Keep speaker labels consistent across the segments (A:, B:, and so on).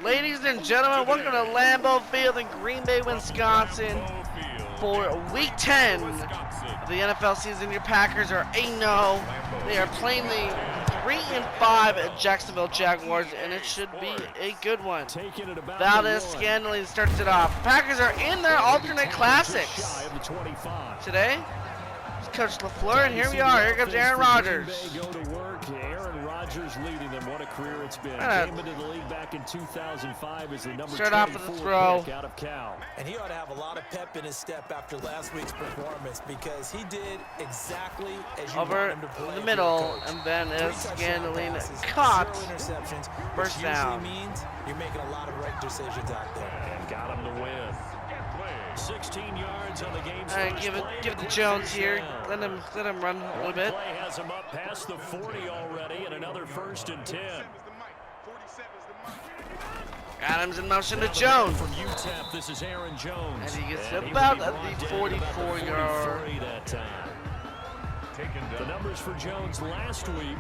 A: Ladies and gentlemen, welcome to Lambeau Field in Green Bay, Wisconsin for Week 10 of the NFL season. Your Packers are 8-0. They are playing the 3-5 Jacksonville Jaguars, and it should be a good one. Valdez-Scantling starts it off. Packers are in their alternate classics today. It's Coach LaFleur, and here we are. Here comes Aaron Rodgers.
B: Leading them. What a career it's been. Came into the league back in 2005 as the number
A: start off with the throw.
B: Out of Cal.
C: And he ought to have a lot of pep in his step after last week's performance because he did exactly as you
A: over
C: want him to play
A: the middle, and then is Scantling caught. First down.
C: Means you're making a lot of right decisions out there.
B: And got him to win. 16 yards on the game.
A: All right, give it to Jones here. Let him run a little bit.
B: Play has him up past the 40 already, and another 1st and 10.
A: Adams in motion to Jones.
B: From UTEP, this is Aaron Jones.
A: And he gets about the 44-yard.
B: That time. The numbers for Jones last week: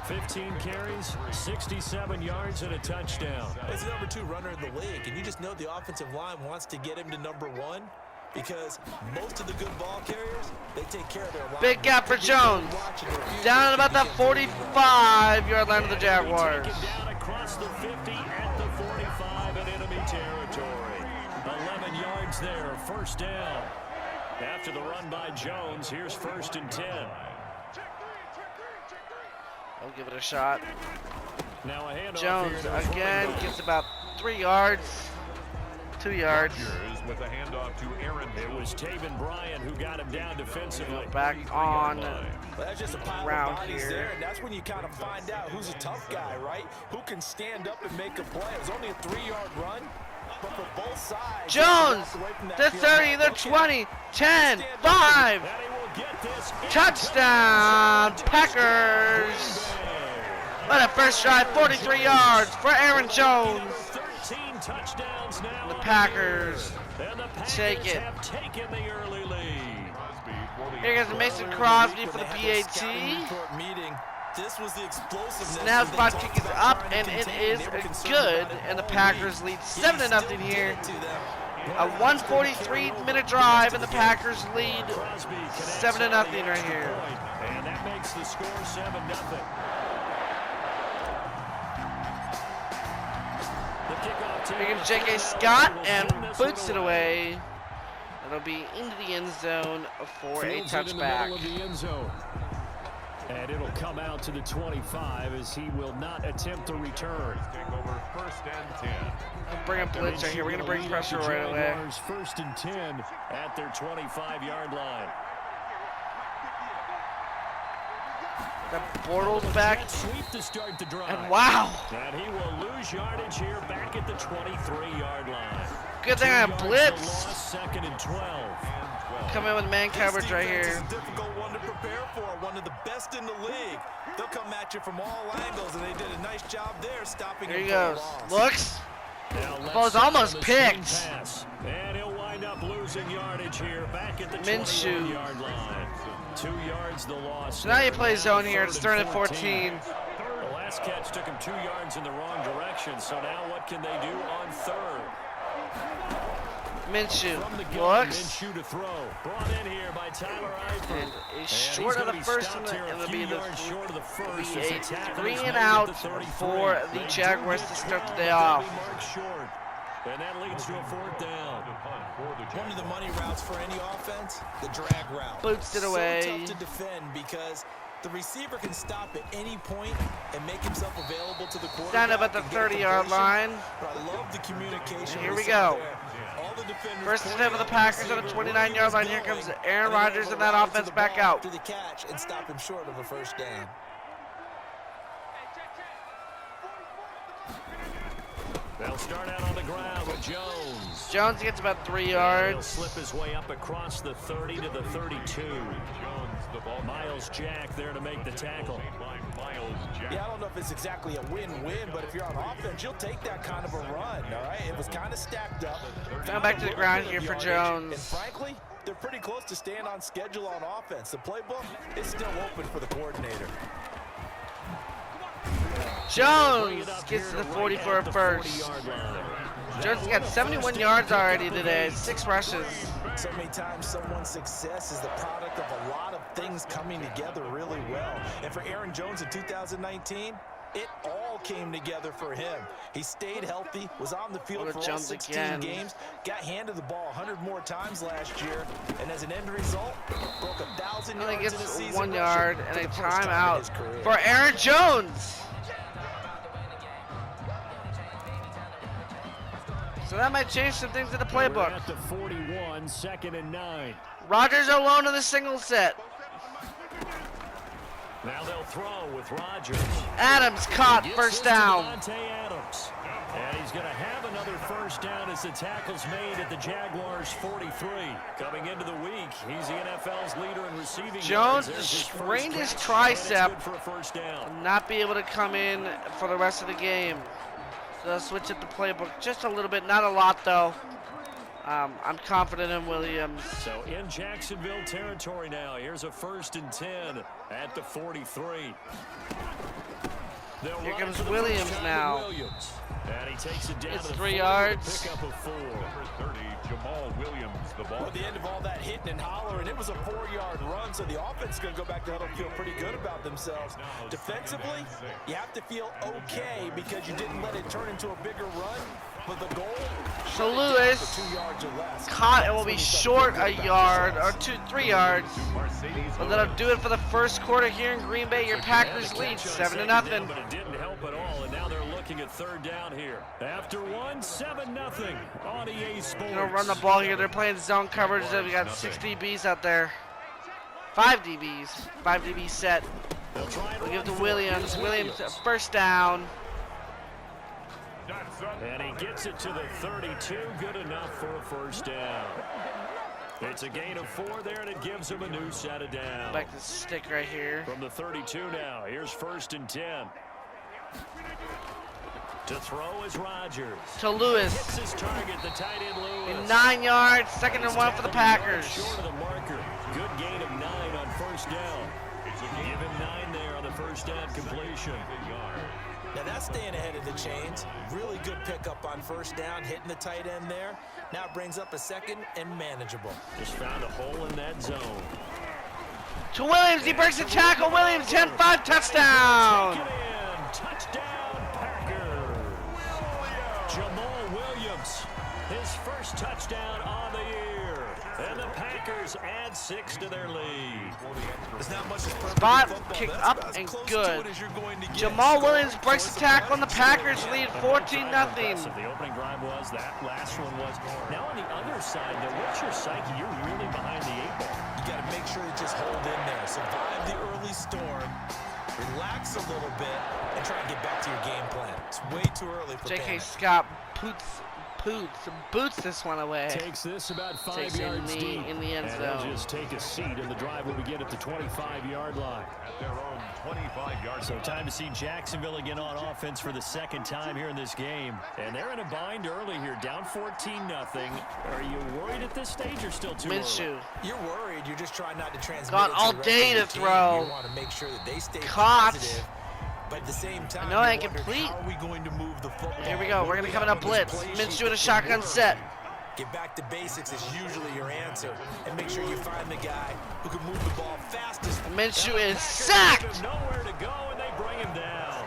B: 15 carries, 67 yards, and a touchdown.
C: He's the number 2 runner in the league, and you just know the offensive line wants to get him to number 1 because most of the good ball carriers, they take care of their line.
A: Big gap for Jones. Down at about the 45-yard line of the Jaguars.
B: Down across the 50 at the 45 in enemy territory. 11 yards there, 1st down. After the run by Jones, here's 1st and 10.
A: I'll give it a shot.
B: Now a
A: Jones again gets about 3 yards, 2 yards.
D: With a handoff to Aaron.
B: It was Taven Bryan who got him down defensively.
A: Back on
C: that's just a pile
A: round
C: of bodies
A: here.
C: There, and that's when you kind of find out who's a tough guy, right? Who can stand up and make a play. It was only a 3-yard run, but for both sides.
A: Jones, the 30, the 20, 10, 5. Touchdown, Packers. What a first drive, 43 yards for Aaron Jones.
B: 13 touchdowns now.
A: The Packers take it.
B: Taken the early lead.
A: Here goes Mason Crosby for the PAT.
C: This was the explosiveness.
A: Now spot kick is up, and it is good, and the Packers lead 7-0 here. A 143-minute drive, and the Packers lead 7-0 right here.
B: And that makes the score 7-0.
A: Here comes J.K. Scott and boots it away. It'll be into the end zone for a touchback.
B: And it'll come out to the 25 as he will not attempt to return.
D: Over 1st and 10.
A: We'll bring a blitz right here. We're going to bring pressure right away.
B: 1st and 10 at their 25-yard line.
A: The Bortles back.
B: Sweep to start the drive.
A: And wow.
B: And he will lose yardage here back at the 23-yard line.
A: Good thing I have blitz.
B: 2nd and 12.
A: Come in with man coverage right here.
C: It's a difficult one to prepare for, one of the best in the league. They'll come at you from all angles, and they did a nice job there stopping
A: Here
C: him.
A: he goes. Looks.
B: The
A: ball's almost picked.
B: And he'll wind up losing yardage here back at the
A: Minshew.
B: 21-yard line. 2 yards the loss.
A: So now you play zone here. It's 3rd and 14.
B: The last catch took him 2 yards in the wrong direction. So now what can they do on 3rd?
A: Minshew
B: looks.
A: looks.
B: Minshew to throw. Brought in here by Tyler Eifert.
A: And he's short of the first, and it'll be a 3 and out for the Jaguars to start the day off.
B: And that leads to a 4th down.
C: One of the money routes for any offense, the drag route.
A: Boots it away.
C: So tough to defend because the receiver can stop at any point and make himself available to the quarterback.
A: Down about the 30-yard line.
C: But I love the communication.
A: And here we go. First and 10 for the Packers on the 29-yard line. Here comes Aaron Rodgers and that offense back out.
C: To the catch and stop him short of a 1st down.
B: They'll start out on the ground with Jones.
A: Jones gets about 3 yards.
B: He'll slip his way up across the 30 to the 32. Miles Jack there to make the tackle.
C: Yeah, I don't know if it's exactly a win-win, but if you're on offense, you'll take that kind of a run, all right? It was kind of stacked up.
A: Now back to the ground here for Jones.
C: And frankly, they're pretty close to staying on schedule on offense. The playbook is still open for the coordinator.
A: Jones gets to the 40 for a first. Jones got 71 yards already today, 6 rushes.
C: So many times someone's success is the product of a lot of things coming together really well. And for Aaron Jones in 2019, it all came together for him. He stayed healthy, was on the field for all 16 games, got handed the ball 100 more times last year, and as an end result, broke 1,000 yards in a season.
A: 1 yard and a timeout for Aaron Jones. So that might change some things in the playbook.
B: At the 41, 2nd and 9.
A: Rodgers alone in the single set.
B: Now they'll throw with Rodgers.
A: Adams caught, first down.
B: Adams. And he's going to have another first down as the tackle's made at the Jaguars 43. Coming into the week, he's the NFL's leader in receiving.
A: Jones strained his tricep
B: for a first down.
A: and not be able to come in for the rest of the game. So they'll switch up the playbook just a little bit, not a lot though. I'm confident in Williams.
B: So in Jacksonville territory now. Here's a 1st and 10 at the 43.
A: Here comes Williams now.
B: Williams. And he takes it down
A: It's
B: to
A: 3 yards.
B: Pickup of 4.
D: Number 30, Jamal Williams, the ball.
C: At the end of all that hitting and hollering, it was a 4-yard run, so the offense is going to go back to huddle and feel pretty good about themselves. Defensively, you have to feel okay because you didn't let it turn into a bigger run, but the goal,
A: So Lewis
C: 2 yards or less.
A: caught and will be short a yard or 3 yards. But that'll do it for the first quarter here in Green Bay. Your Packers lead 7-0.
B: But it didn't help at all, and now they're looking at 3rd down here. After 1, 7-0 on EA Sports.
A: Gonna run the ball here. They're playing zone coverage. We got 6 DBs out there. 5 DBs. 5 DB set. We'll give it to Williams. Williams, first down.
B: And he gets it to the 32. Good enough for a first down. It's a gain of 4 there, and it gives him a new set of downs.
A: Back to stick right here.
B: From the 32 now. Here's 1st and 10. To throw is Rodgers.
A: To Lewis.
B: Hits his target, the tight end Lewis.
A: 9 yards, 2nd and 1 for the Packers.
B: Short of the marker. Good gain of 9 on first down. Give him 9 there on the first down completion.
C: Now that's staying ahead of the chains. Really good pickup on first down, hitting the tight end there. Now it brings up a 2nd and manageable.
B: Just found a hole in that zone.
A: To Williams, he breaks the tackle. Williams, 10-5, touchdown.
B: Take it in. Touchdown, Packers. Jamal Williams, his first touchdown on the year. And the Packers add 6 to their lead.
C: There's not much
A: Spot kicked up and good. Jamal Williams breaks the tackle and the Packers lead 14-0.
B: The opening drive was, that last one was. Now on the other side, though, what's your psyche? You're really behind the 8 ball.
C: You got to make sure you just hold in there. Survive the early storm. Relax a little bit and try and get back to your game plan. It's way too early for
A: J.K.
C: panic.
A: Scott boots this one away.
B: Takes this about 5
A: Takes
B: yards
A: in
B: deep.
A: the end
B: And
A: zone.
B: they'll just take a seat, and the drive will begin at the 25-yard line.
D: At their own 25-yard
B: So time to see Jacksonville again on offense for the 2nd time here in this game. And they're in a bind early here, down 14-0. Are you worried at this stage or still too early?
A: Minshew.
C: You're worried. You're just trying not to transmit
A: Got
C: it to
A: all
C: the rest
A: day
C: of
A: to
C: the team.
A: throw.
C: You want to make sure that they stay
A: Caught.
C: positive. But at the same time,
A: No,
C: you're
A: ain't
C: wondering,
A: complete.
C: how are we going to move the football?
A: Here we go. We're going to come in a
C: What do we have
A: blitz.
C: on this play
A: Minshew
C: sheet
A: in a
C: that
A: shotgun
C: can
A: set.
C: work? Get back to basics is usually your answer. And make sure you find the guy who can move the ball fastest.
A: Minshew is sacked.
B: Nowhere to go, and they bring him down.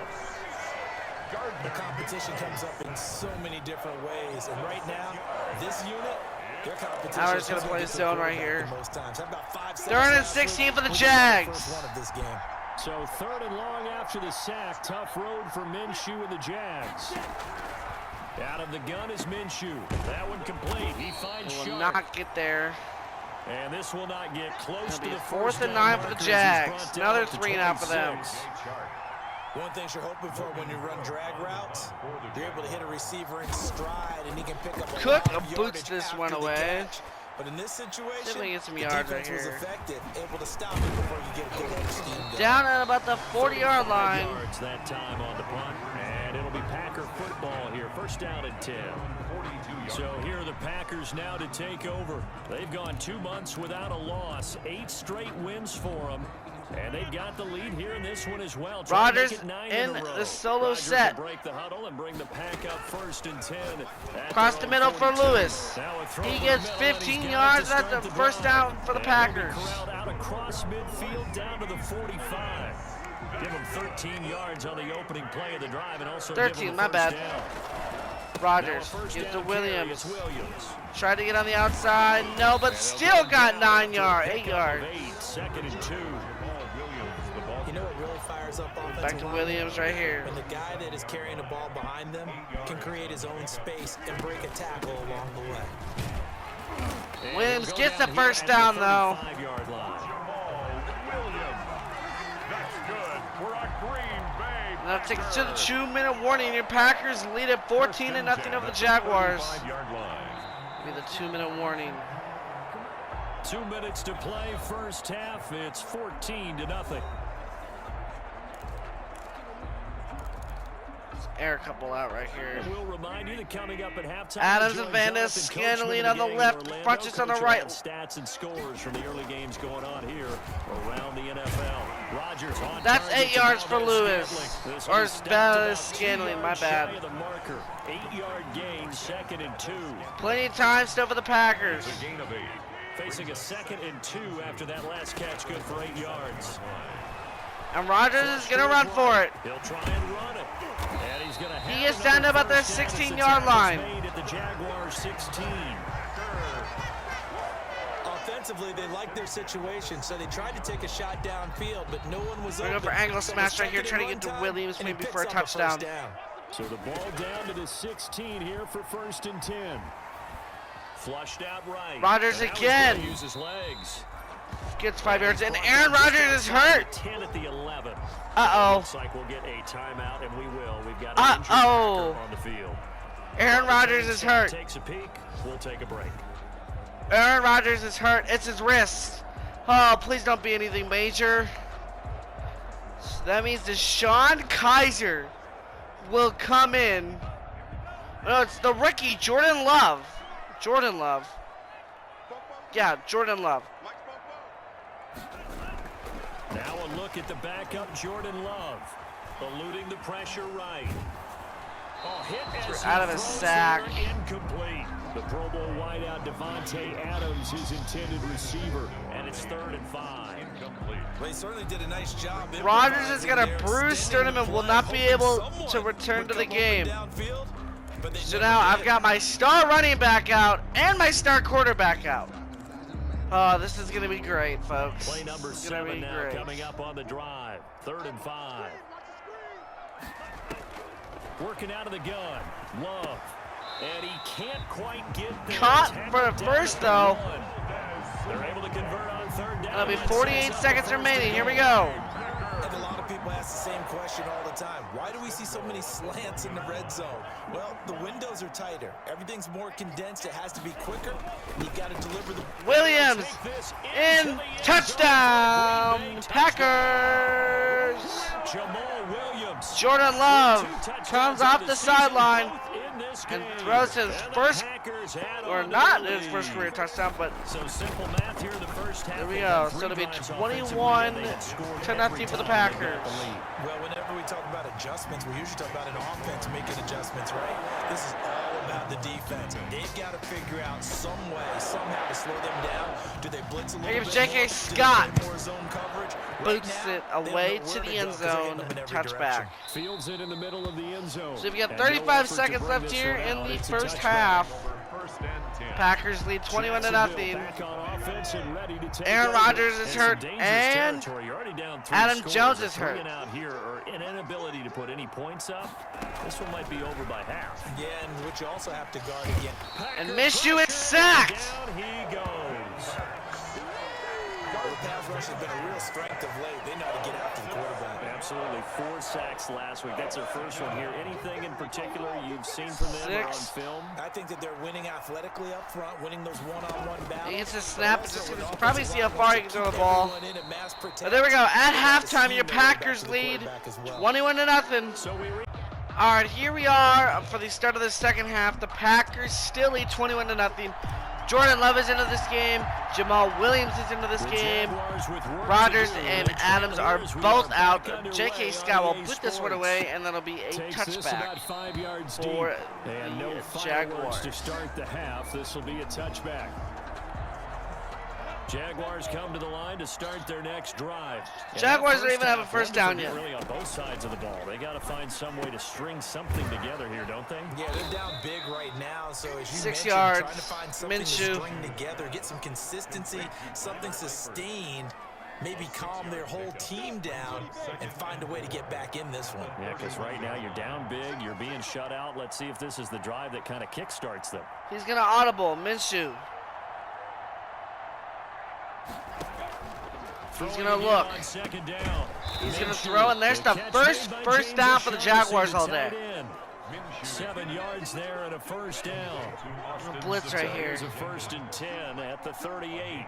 C: The competition comes up in so many different ways. And right now, this unit, their competition
A: Howard's
C: is
A: gonna play
C: who gets the
A: zone right
C: quarterback
A: here.
C: the most times. How about 5 sacks
A: 3rd and
C: last week?
A: 16 for the
C: We'll get that
A: Jags.
C: first one of this game.
B: So 3rd and long after the sack. Tough road for Minshew and the Jags. Out of the gun is Minshew. That one complete. He finds
A: Will
B: Sharp.
A: not get there.
B: And this will not get close
A: It'll
B: to
A: be
B: the
A: 4th
B: first
A: and
B: down
A: 9 for the
B: marker as he's
A: Jags.
B: brought down
A: Another
B: at the
A: 3 and out for them.
B: 26.
C: One thing you're hoping for when you run drag routes, you're able to hit a receiver in stride, and he can pick up a
A: Cook
C: lot of
A: boots
C: yardage
A: this
C: after
A: one
C: the
A: away.
C: catch. But in this situation,
A: See if we can get some
C: the
A: yards
C: defense
A: right
C: was
A: here.
C: effective, able to stop it before you get a good head of steam going.
A: Down at about the 40-yard
B: 45
A: line.
B: yards that time on the punt. And it'll be Packer football here. First down and 10. So here are the Packers now to take over. They've gone 2 months without a loss. 8 straight wins for them. And they've got the lead here in this one as well.
A: Rodgers in the solo set.
B: Break the huddle and bring the pack up 1st and 10.
A: Across the middle for Lewis. He gets 15 yards. That's the first down for the Packers.
B: Out across midfield down to the 45. Give him 13 yards on the opening play of the drive, and also
A: 13, my bad. Rodgers gives to Williams. Tried to get on the outside, no, but still got 8 yards.
B: 2nd and 2.
C: You know what really fires up offensive
A: Back to Williams right here.
C: When the guy that is carrying the ball behind them can create his own space and break a tackle along the way.
A: Williams gets the first down, though. Now it takes to the 2-minute warning. Your Packers lead at 14-0 over the Jaguars. Be the 2-minute warning.
B: 2 minutes to play, first half. It's 14-0.
A: Air a couple out right here.
B: We'll remind you that coming up at halftime,
A: Adams and Van Ness scanning on the left, Funches on the right.
B: Stats and scores from the early games going on here around the NFL. Rodgers on.
A: That's 8 yards for Lewis. Or as bad as Scanlon, my bad.
B: 8-yard gain, 2nd and 2.
A: Plenty of time still for the Packers.
B: Facing a 2nd and 2 after that last catch, good for 8 yards.
A: And Rodgers is going to run for it.
B: He'll try and run it. And he's going to
A: he gets down to about the 16-yard line.
B: At the Jaguars 16.
C: Offensively, they like their situation, so they tried to take a shot downfield, but no one was open.
A: We're going for angle smash right here, trying to get to Williams maybe for a touchdown.
B: So the ball down to the 16 here for 1st and 10. Flushed out right.
A: Rodgers again.
B: Use his legs.
A: Gets 5 yards, and Aaron Rodgers is hurt.
B: 10 at the 11.
A: Uh-oh.
B: Looks like we'll get a timeout, and we will. We've got an injured on the field.
A: Aaron Rodgers is hurt.
B: Takes a peek. We'll take a break.
A: Aaron Rodgers is hurt. It's his wrist. Oh, please don't be anything major. So that means Deshaun Kaiser will come in. No, it's the rookie, Jordan Love. Jordan Love. Yeah, Jordan Love.
B: Now a look at the backup, Jordan Love. Eluding the pressure right. Oh, hit as
A: out of a sack.
B: Incomplete. The Pro Bowl wideout Devontae Adams, his intended receiver, and it's 3rd and 5. Incomplete.
C: Well, he certainly did a nice job.
A: Rodgers is going to bruise sternum and will not be able to return to the game. So now I've got my star running back out and my star quarterback out. Oh, this is going to be great, folks.
B: Play number 7 now coming up on the drive. 3rd and 5. Working out of the gun. Love. And he can't quite get there.
A: Caught for a first, though.
B: They're able to convert on 3rd down.
A: It'll be 48 seconds remaining. Here we go.
C: And a lot of people ask the same question all the time. Why do we see so many slants in the red zone? Well, the windows are tighter. Everything's more condensed. It has to be quicker. You got to deliver the...
A: Williams in touchdown. Packers.
B: Jamal Williams.
A: Jordan Love comes off the sideline and throws his first, or not his first career touchdown, but
B: so simple math here in the first half.
A: There we go. So it'll be 21-0 for the Packers.
C: Well, whenever we talk about adjustments, we usually talk about an offense making adjustments, right? This is all about the defense. They've got to figure out some way, somehow to slow them down. Do they blitz a little bit?
A: J.K. Scott
C: more zone coverage?
A: boots it away to the end zone, touchback.
B: Fields it in the middle of the end zone.
A: So we've got 35 seconds left here in the first half. Packers lead 21-0. Aaron Rodgers is hurt, and Adam Jones is hurt.
B: An inability to put any points up. This one might be over by half.
C: Yeah, and which you also have to guard again.
A: And Minshew is sacked.
B: Down he goes.
C: The pass rush has been a real strength of late. They know how to get after the quarterback.
B: Absolutely. 4 sacks last week. That's their first one here. Anything in particular you've seen from them on film?
C: I think that they're winning athletically up front, winning those one-on-one battles.
A: He gets a snap. Just probably see how far he can throw the ball. But there we go. At halftime, your Packers lead 21-0. All right, here we are for the start of the second half. The Packers still lead 21-0. Jordan Love is into this game. Jamal Williams is into this game. Rodgers and Adams are both out. J.K. Scott will put this one away, and that'll be a touchback for the Jaguars.
B: To start the half, this will be a touchback. Jaguars come to the line to start their next drive.
A: Jaguars don't even have a first down yet.
B: Really on both sides of the ball. They got to find some way to string something together here, don't they?
C: Yeah, they're down big right now. So as you
A: 6
C: mentioned,
A: yards.
C: trying to find something to
A: Minshew.
C: string together, get some consistency, something sustained, maybe calm their whole team down and find a way to get back in this one.
B: Yeah, because right now you're down big, you're being shut out. Let's see if this is the drive that kind of kickstarts them.
A: He's going to audible. Minshew. He's going to look. He's going to throw, and there's the first down for the Jaguars all day.
B: 7 yards there and a first down.
A: Blitz right here.
B: Here's a 1st and 10 at the 38.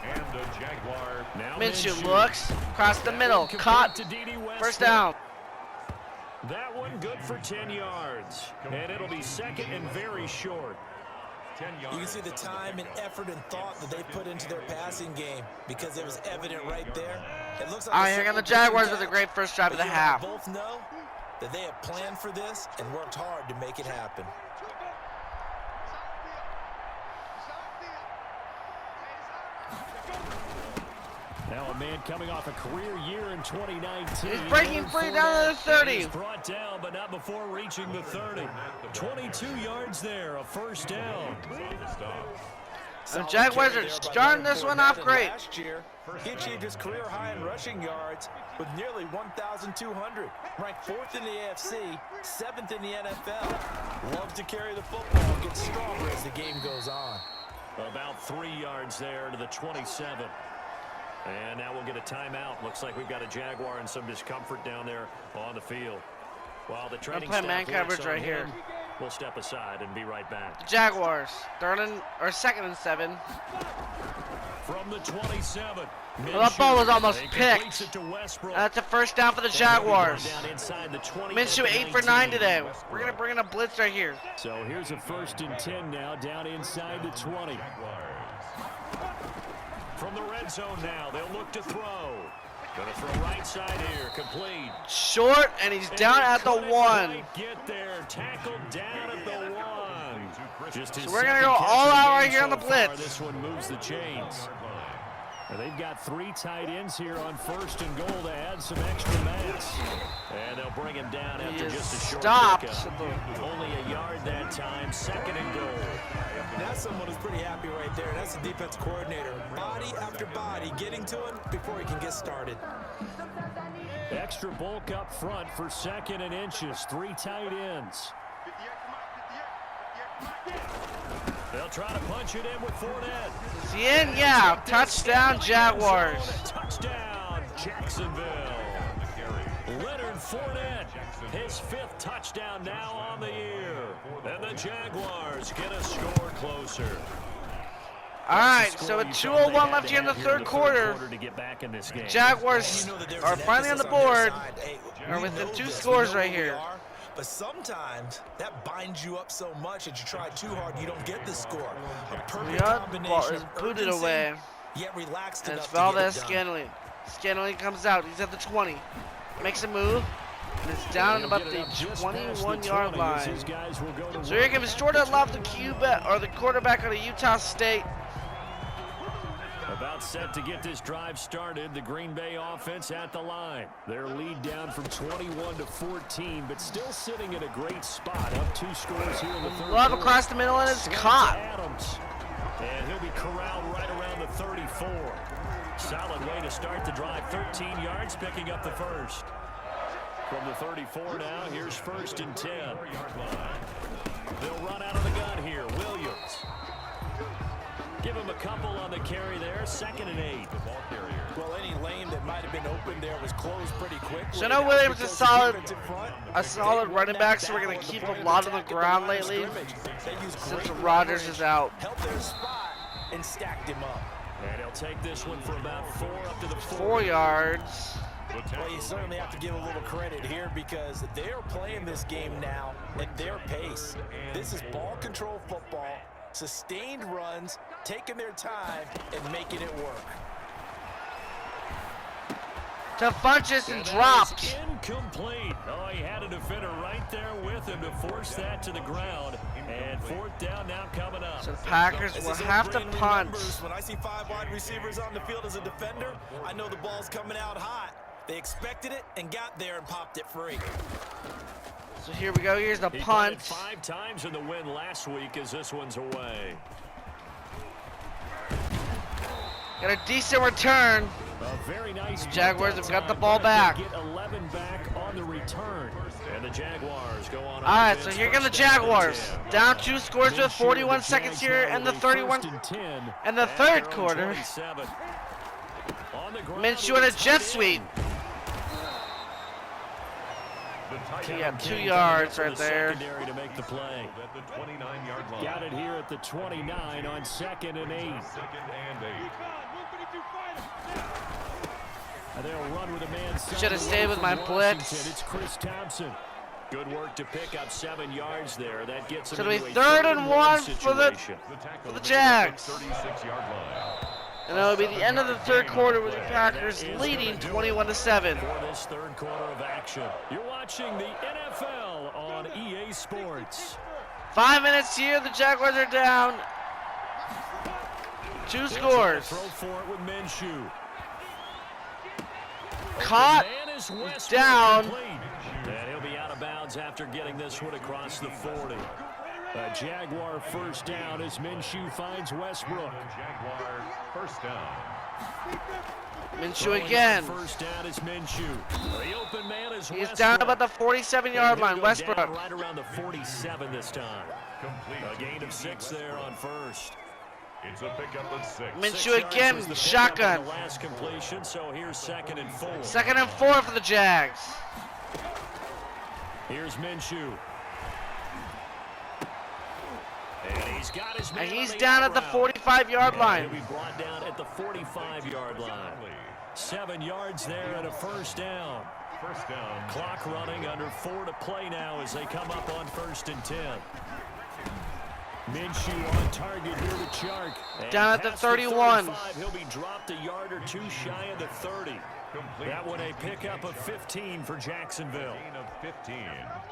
D: And the Jaguar.
B: Now
A: Minshew looks across the middle. Caught. First down.
B: That one good for 10 yards. And it'll be 2nd and very short.
C: You can see the time and effort and thought that they put into their passing game because it was evident right there. It looks like
A: All right, here come the Jaguars with a great first drive of the half.
C: Both know that they have planned for this and worked hard to make it happen.
B: Now a man coming off a career year in 2019.
A: He's breaking free down to the 30.
B: He's brought down, but not before reaching the 30. 22 yards there, a first down.
A: The Jaguars are starting this one off great.
C: Last year, he achieved his career high in rushing yards with nearly 1,200. Ranked 4th in the AFC, 7th in the NFL. Loves to carry the football, gets stronger as the game goes on.
B: About 3 yards there to the 27. And now we'll get a timeout. Looks like we've got a Jaguar in some discomfort down there on the field. While the training
A: play
B: staff
A: man
B: works
A: coverage
B: on
A: right
B: him,
A: here.
B: We'll step aside and be right back.
A: The Jaguars, 2nd and 7.
B: From the 27.
A: Well, that ball was almost
B: He
A: picked.
B: completes it to Westbrook.
A: That's a first down for the Jaguars.
B: Down inside the 20
A: Minshew 8 for 9 today. We're going to bring in a blitz right here.
B: So here's a 1st and 10 now, down inside the 20. From the red zone now, they'll look to throw. Gonna throw right side here, complete.
A: Short, and he's down at the 1.
B: Quite get there, tackled down at the 1. Just his
A: So we're gonna
B: second
A: go
B: catch
A: all
B: of the
A: out
B: game
A: right here on
B: so
A: the
B: far.
A: blitz.
B: This one moves the chains. And they've got 3 tight ends here on 1st and goal to add some extra mass. And they'll bring him down
A: He
B: after
A: is
B: just a short
A: stopped.
B: pickup. Only a yard that time, 2nd and goal.
C: That's someone who's pretty happy right there. That's the defense coordinator. Body after body getting to him before he can get started.
B: Extra bulk up front for 2nd and inches. 3 tight ends. They'll try to punch it in with Fournette.
A: Is he in? Yeah. Touchdown, Jaguars.
B: Touchdown, Jacksonville. Leonard Fournette, his 5th touchdown now on the year. And the Jaguars get a score closer.
A: All right, so with 2:01 left here in the third quarter,
B: to get back in this game.
A: Jaguars are finally on the board. Are within 2 scores right here.
C: But sometimes that binds you up so much that you try too hard, you don't get the score. A perfect
A: Ball
C: combination
A: is
C: of
A: booted
C: urgency,
A: away.
C: yet relaxed
A: And it's
C: enough to get
A: Valdez
C: it done.
A: Scantling. Scantling comes out. He's at the 20. Makes a move. And it's down at about the 21-yard line. So here comes Jordan Love, the quarterback out of Utah State.
B: About set to get this drive started, the Green Bay offense at the line. Their lead down from 21 to 14, but still sitting at a great spot. Up 2 scores here in the third
A: Love
B: quarter.
A: across the middle, and it's
B: Swing to
A: caught.
B: Adams. And he'll be corralled right around the 34. Solid way to start the drive. 13 yards, picking up the first. From the 34 now, here's 1st and 10. They'll run out of the gun here. Williams. Give him a couple on the carry there. 2nd and 8.
C: Well, any lane that might have been open there was closed pretty quickly.
A: So no Williams is a solid running back, so we're going to keep a lot on the ground lately since Rodgers is out.
C: Held their spot and stacked him up.
B: And he'll take this one for about 4 up to the
A: 4 yards.
C: Well, you certainly have to give a little credit here because they're playing this game now at their pace. This is ball control football. Sustained runs, taking their time, and making it work.
A: To Funches and dropped.
B: Incomplete. Oh, he had a defender right there with him to force that to the ground. And fourth down now coming up.
A: So the Packers will have to punt.
C: When I see 5 wide receivers on the field as a defender, I know the ball's coming out hot. They expected it and got there and popped it free.
A: So here we go. Here's the
B: He
A: punt.
B: punted 5 times in the win last week as this one's away.
A: Got a decent return.
B: A very nice
A: Jaguars have got the ball
B: back.
A: back.
B: Get 11 back on the return. And the Jaguars go on.
A: All right, so here come the Jaguars. Down 2 scores with 41 seconds here in the 31 and the third quarter. Minshew in a jet sweep. He got 2 yards right there.
B: To make the play.
D: At the 29-yard line.
B: Got it here at the 29 on 2nd and 8.
D: 2nd and 8.
B: And they'll run with a man.
A: Should have stayed with my blitz.
B: It's Chris Thompson. Good work to pick up 7 yards there. That gets him
A: So it'll
B: into
A: be
B: a
A: 3rd and 1 for the
B: situation.
A: Jags.
D: 36-yard line.
A: And it'll be the end of the third quarter with the Packers leading 21-7.
B: For this third quarter of action, you're watching the NFL on EA Sports.
A: 5 minutes here. The Jaguars are down 2 scores.
B: Throw for it with Minshew.
A: Caught.
B: Man is Westbrook
A: Down.
B: complete. And he'll be out of bounds after getting this one across the 40. A Jaguar first down as Minshew finds Westbrook.
D: Jaguars first down.
A: Minshew again.
B: First down is Minshew. The open man is
A: He's
B: Westbrook.
A: down about the 47-yard line.
B: He'll go
A: Westbrook.
B: down right around the 47 this time.
D: Complete.
B: A gain of 6 there on first.
D: It's a pickup of 6.
A: Minshew again.
B: Was the pickup
A: Shotgun.
B: on the last completion, so here's 2nd and 4.
A: 2nd and 4 for the Jags.
B: Here's Minshew. And he's got his man
A: And he's
B: on
A: down at the
B: out route.
A: 45-yard line.
B: He'll be brought down at the 45-yard line. 7 yards there and a first down.
D: First down.
B: Clock running under 4 to play now as they come up on 1st and 10. Minshew on target here with Chark. And
A: Down at the
B: past
A: 31.
B: 35, he'll be dropped a yard or 2 shy of the 30.
D: Complete.
B: That one a pickup of 15 for Jacksonville.
D: Gain of 15.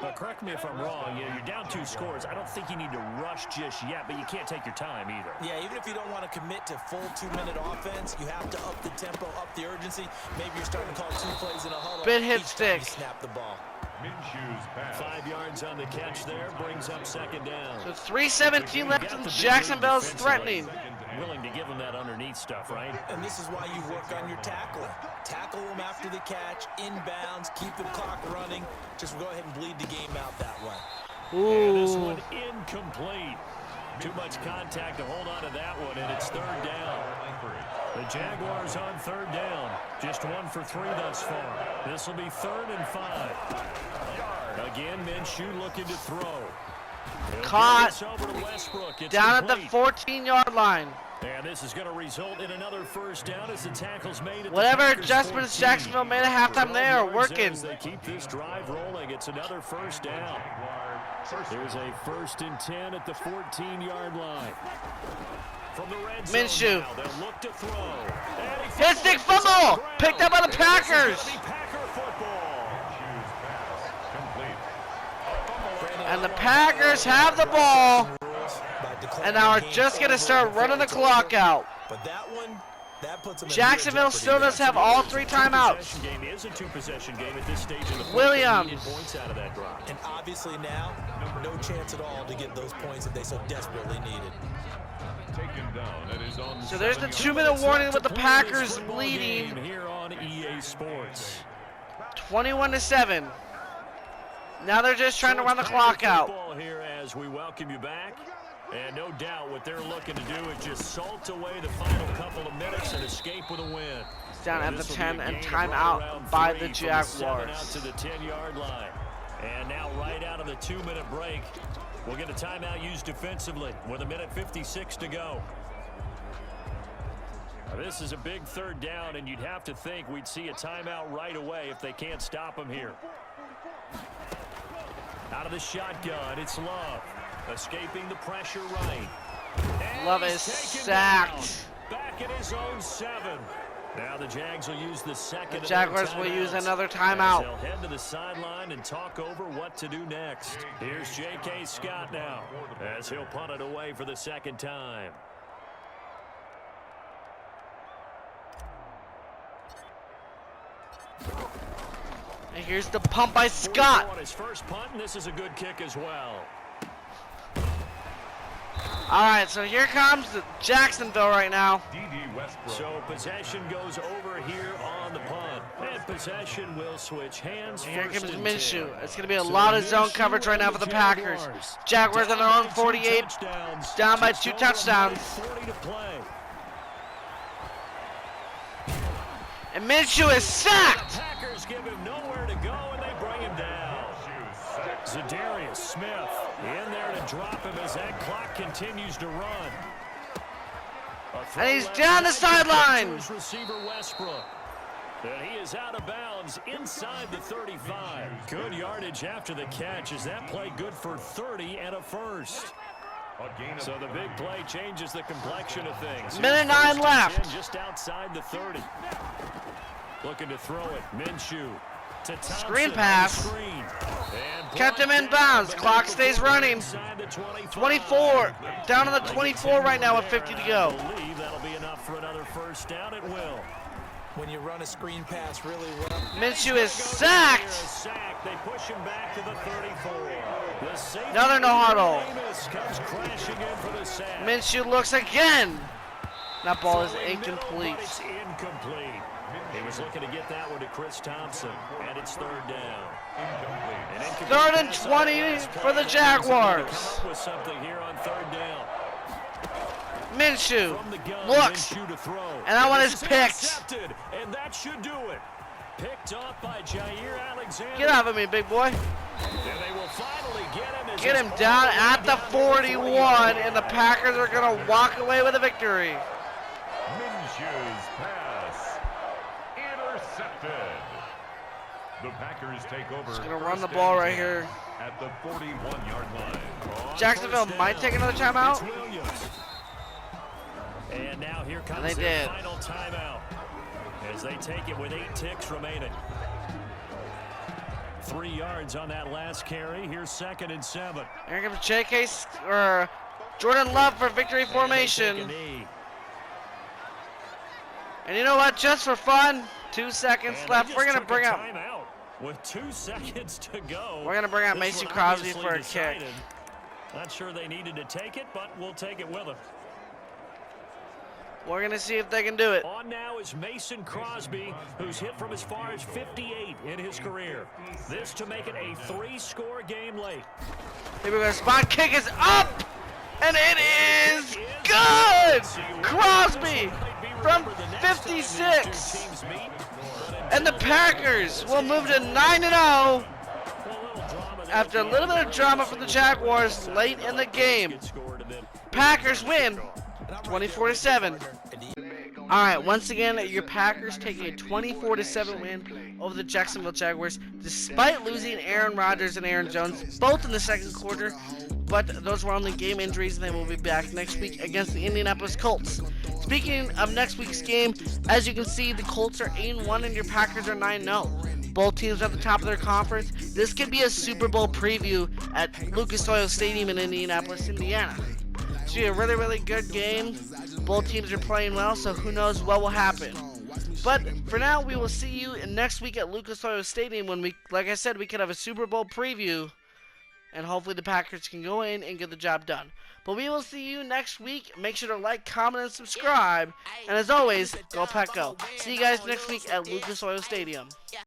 B: But correct me if I'm wrong, you're down 2 scores. I don't think you need to rush just yet, but you can't take your time either.
C: Yeah, even if you don't want to commit to full 2-minute offense, you have to up the tempo, up the urgency. Maybe you're starting to call 2 plays in a huddle.
A: Bit hit
C: each time you
A: stick.
C: snap the ball.
D: Minshew's pass.
B: 5 yards on the catch there, brings up 2nd down.
A: So 3:17 left and Jacksonville's threatening.
B: Willing to give them that underneath stuff, right?
C: And this is why you work on your tackling. Tackle them after the catch, inbounds, keep the clock running. Just go ahead and bleed the game out that way.
B: And this
A: Ooh.
B: one incomplete. Too much contact to hold on to that one, and it's 3rd down. The Jaguars on 3rd down. Just 1 for 3 thus far. This will be 3rd and 5. Again, Minshew looking to throw. He'll
A: Caught.
B: get this over to Westbrook. It's
A: Down at the
B: complete.
A: 14-yard line.
B: And this is going to result in another first down as the tackle's made at
A: Whatever
B: the Packers'
A: adjustments
B: 14.
A: Jacksonville made at halftime, they are
B: 12 yards
A: working.
B: as they keep this drive rolling. It's another first down. There's a 1st and 10 at the 14-yard line. From the red zone
A: Minshew.
B: now, they'll look to throw. And he
A: Hit stick
B: fumbles
A: fumble.
B: on the ground.
A: Picked up by the
B: And
A: Packers.
B: this is gonna be Packer football.
D: Minshew's pass. Complete.
A: And the Packers have the ball. And now are just going to start running the clock out.
C: But that one, that puts them in
A: Jacksonville
C: real
A: still
C: jeopardy.
A: does have all 3 timeouts.
B: Two-possession game is a 2-possession game at this stage in the fourth.
A: Williams.
B: They needed points out of that drive.
C: And obviously now, no chance at all to get those points that they so desperately needed.
D: Taken down at his own
A: So there's the
D: 7-yard
A: 2-minute warning with the
B: To play this
A: Packers
B: football
A: leading
B: game here on EA Sports.
A: 21-7. Now they're just trying to run the clock out.
B: Football here as we welcome you back. And no doubt what they're looking to do is just salt away the final couple of minutes and escape with a win.
A: It's down at the
B: This will be
A: 10
B: a
A: and
B: gain of
A: timeout
B: right around
A: by
B: 3
A: the
B: from the 7
A: Jaguars.
B: out to the 10-yard line. And now right out of the 2-minute break, we'll get a timeout used defensively with 1:56 to go. Now, this is a big 3rd down, and you'd have to think we'd see a timeout right away if they can't stop them here. Out of the shotgun, it's Love. Escaping the pressure right.
A: Love is sacked.
B: Back in his own 7. Now the Jags will use the second.
A: The Jaguars will use another timeout.
B: They'll head to the sideline and talk over what to do next. Here's J.K. Scott now as he'll punt it away for the second time.
A: And here's the pump by Scott.
B: On his first punt, and this is a good kick as well.
A: All right, so here comes the Jacksonville right now.
B: So possession goes over here on the punt. And possession will switch hands.
A: And here comes Minshew. It's going to be a lot of zone coverage right now for the Packers. Jaguars on their own 48, down by 2 touchdowns. And Minshew is sacked.
B: Packers give him nowhere to go, and they bring him down. Zadarius Smith in there to drop him as that clock continues to run.
A: And he's down the sideline.
B: Receiver Westbrook. And he is out of bounds inside the 35. Good yardage after the catch. Is that play good for 30 and a first? So the big play changes the complexion of things.
A: Minute 9 left.
B: Just outside the 30. Looking to throw it. Minshew to Thompson.
A: Screen pass. Kept him in bounds. Clock stays running. 24. Down to the 24 right now with 50 to go.
B: I believe that'll be enough for another first down. It will.
C: When you run a screen pass really well.
A: Minshew is sacked.
B: They push him back to the 34.
A: Another no huddle.
B: Comes crashing in for the sack.
A: Minshew looks again. That ball is incomplete.
B: It's incomplete. He was looking to get that one to Chris Thompson, and it's third down.
A: Third and 20 for the Jaguars.
B: Come up with something here on third down.
A: Minshew looks, and that one is picked.
B: And that should do it. Picked off by Jair Alexander.
A: Get off of me, big boy.
B: And they will finally
A: get him down at the 41, and the Packers are going to walk away with a victory.
D: Minshew's pass intercepted. The Packers take over.
A: Just going to run the ball right here.
D: At the 41-yard line.
A: Jacksonville might take another timeout.
B: And now here comes
A: and they
B: their
A: did.
B: final timeout as they take it with 8 ticks remaining. 3 yards on that last carry. Here's 2nd and 7.
A: Here comes J.K. or Jordan Love for victory formation. And you know what? Just for fun, 2 seconds left. We're going to bring out.
B: With 2 seconds to go.
A: We're going to bring out Mason Crosby for a kick.
B: Not sure they needed to take it, but we'll take it with them.
A: We're going to see if they can do it.
B: On now is Mason Crosby, who's hit from as far as 58 in his career. This to make it a 3-score game late.
A: Here we go. Spot kick is up, and it is good. Crosby from 56. And the Packers will move to 9-0 after a little bit of drama from the Jaguars late in the game. Packers win 24-7. All right, once again, your Packers taking a 24-7 win over the Jacksonville Jaguars, despite losing Aaron Rodgers and Aaron Jones both in the second quarter. But those were only game injuries, and they will be back next week against the Indianapolis Colts. Speaking of next week's game, as you can see, the Colts are 8-1 and your Packers are 9-0. Both teams are at the top of their conference. This could be a Super Bowl preview at Lucas Oil Stadium in Indianapolis, Indiana. It's be a really, really good game. Both teams are playing well, so who knows what will happen. But for now, we will see you next week at Lucas Oil Stadium when we, like I said, we could have a Super Bowl preview. And hopefully the Packers can go in and get the job done. But we will see you next week. Make sure to like, comment, and subscribe. And as always, go Pack Go. See you guys next week at Lucas Oil Stadium.